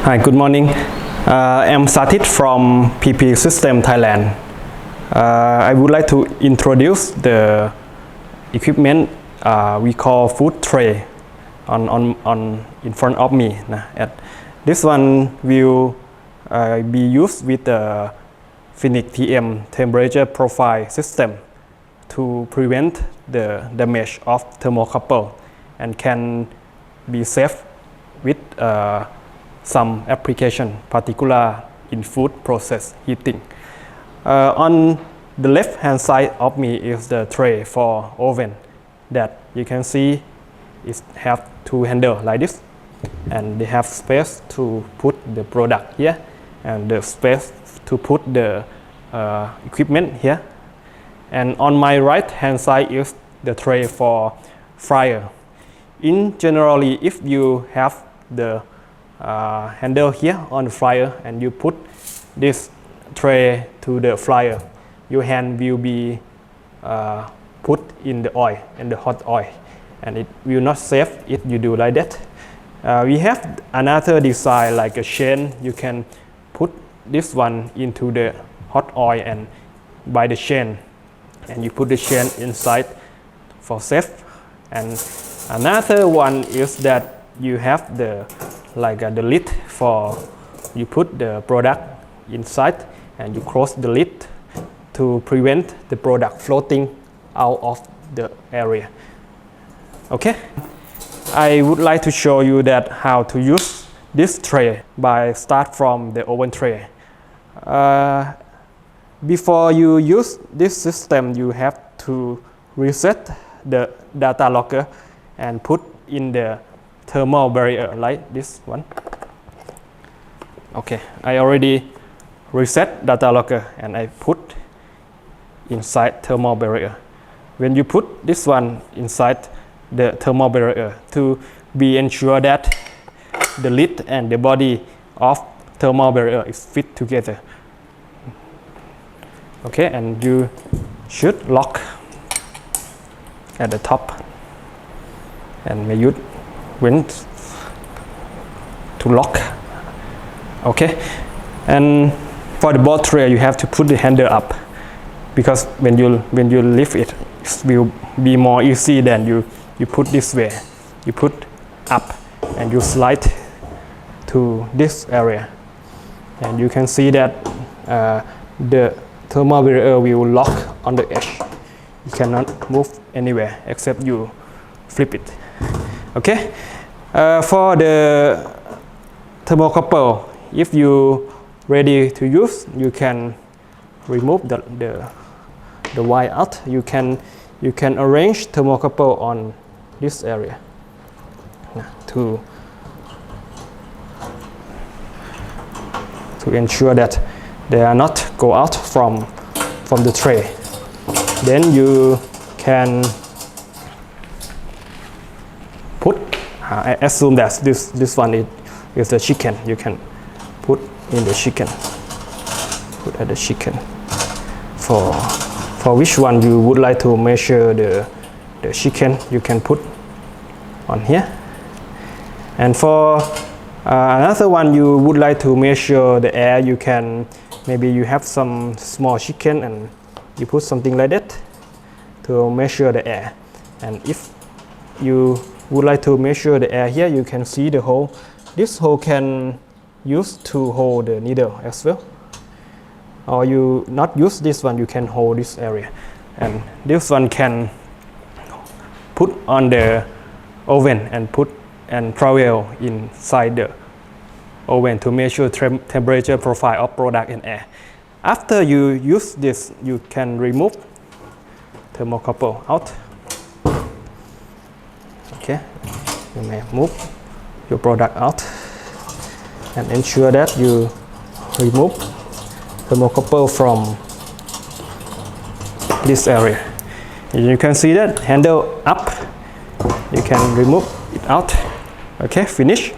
Hi, good morning. I'm Sathit from PP System Thailand. I would like to introduce the equipment we call food tray in front of me. This one will be used with the PhoenixTM temperature profile system to prevent the damage of thermocouple and can be safe with some application, particular in food process heating. On the left hand side of me is the tray for oven that you can see it have two handles like this, and they have space to put the product here and the space to put the equipment here. And on my right hand side is the tray for fryer. In generally, if you have the handle here on the fryer and you put this tray to the fryer, your hand will be put in the oil, in the hot oil, and it will not safe if you do like that. We have another design like a chain. You can put this one into the hot oil and by the chain, and you put the chain inside for safe. And another one is that you have the the lid for you put the product inside and you close the lid to prevent the product floating out of the area. Okay, I would like to show you that how to use this tray by start from the oven tray. Before you use this system, you have to reset the data logger and put in the thermal barrier like this one. Okay, I already reset data logger and I put inside thermal barrier. When you put this one inside the thermal barrier, to be ensure that the lid and the body of thermal barrier is fit together. Okay, and you should lock at the top and may use when to lock. Okay, and for the board tray you have to put the handle up, because when you lift it, it will be more easy than you put this way. You put up and you slide to this area, and you can see that the thermal barrier will lock on the edge. You cannot move anywhere except you flip it. Okay, for the thermocouple, if you ready to use, you can remove the wire out. You can arrange thermocouple on this area to ensure that they are not go out from the tray. Then you can put, I assume that this one is the chicken. You can put in the chicken, put at the chicken. For which one you would like to measure the chicken, you can put on here. And for another one you would like to measure the air, you can, maybe you have some small chicken and you put something like that to measure the air. And if you would like to measure the air here, you can see the hole. This hole can use to hold the needle as well. Or you not use this one, you can hold this area. And this one can put on the oven and put and travel inside the oven to measure temperature profile of product and air. After you use this, you can remove thermocouple out. Okay, you may move your product out and ensure that you remove thermocouple from this area. You can see that handle up, you can remove it out. Okay, finish.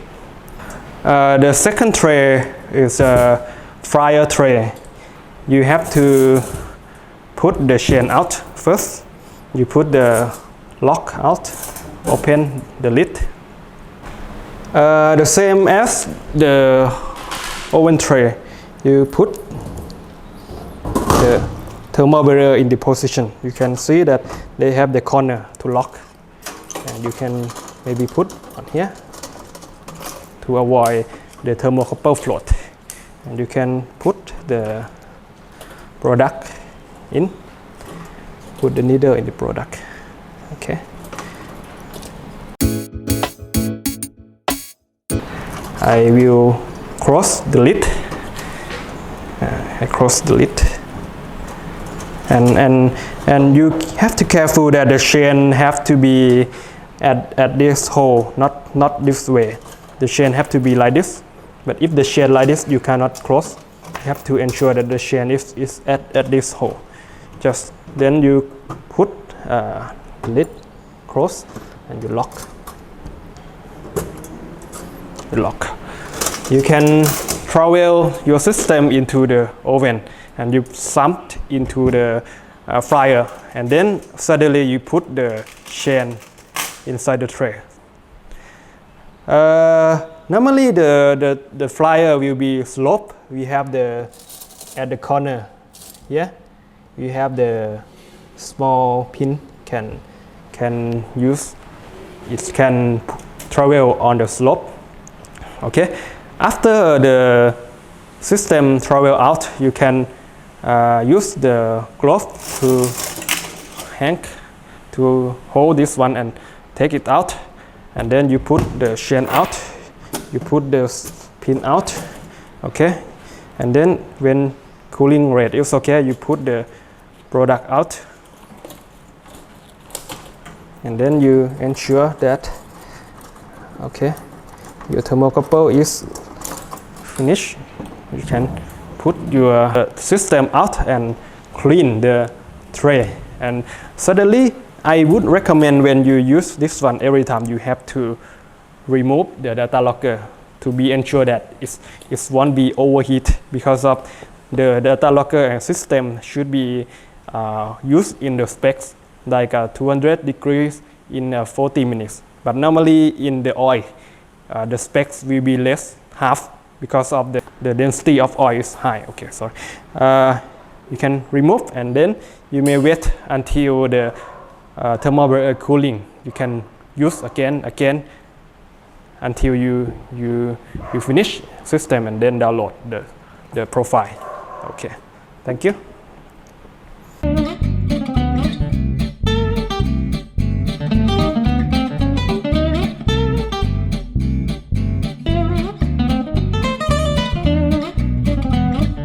The second tray is a fryer tray. You have to put the chain out first. You put the lock out, open the lid. The same as the oven tray, you put the thermal barrier in the position. You can see that they have the corner to lock, and you can maybe put on here to avoid the thermocouple float. And you can put the product in, put the needle in the product. Okay. I will close the lid. I close the lid, and you have to careful that the chain have to be at this hole, not this way. The chain have to be like this. But if the chain like this, you cannot close. You have to ensure that the chain is at this hole. Just then you put the lid close and you lock. You lock. You can travel your system into the oven and you sump into the fryer, and then suddenly you put the chain inside the tray. Normally the fryer will be sloped. We have at the corner, yeah, we have the small pin can use. It can travel on the slope. Okay. After the system travel out, you can use the glove to hold this one and take it out, and then you put the chain out, you put the pin out, okay, and then when cooling rate is okay, you put the product out, and then you ensure that okay, your thermocouple is finished. You can put your system out and clean the tray. And suddenly I would recommend when you use this one, every time you have to remove the data logger to be ensured that it won't be overheat, because of the data logger and system should be used in the specs like 200 degrees in 40 minutes. But normally in the oil, the specs will be less, half, because of the density of oil is high. Okay, sorry. You can remove, and then you may wait until the thermal barrier cooling. You can use again until you finish system, and then download the profile. Okay, thank you.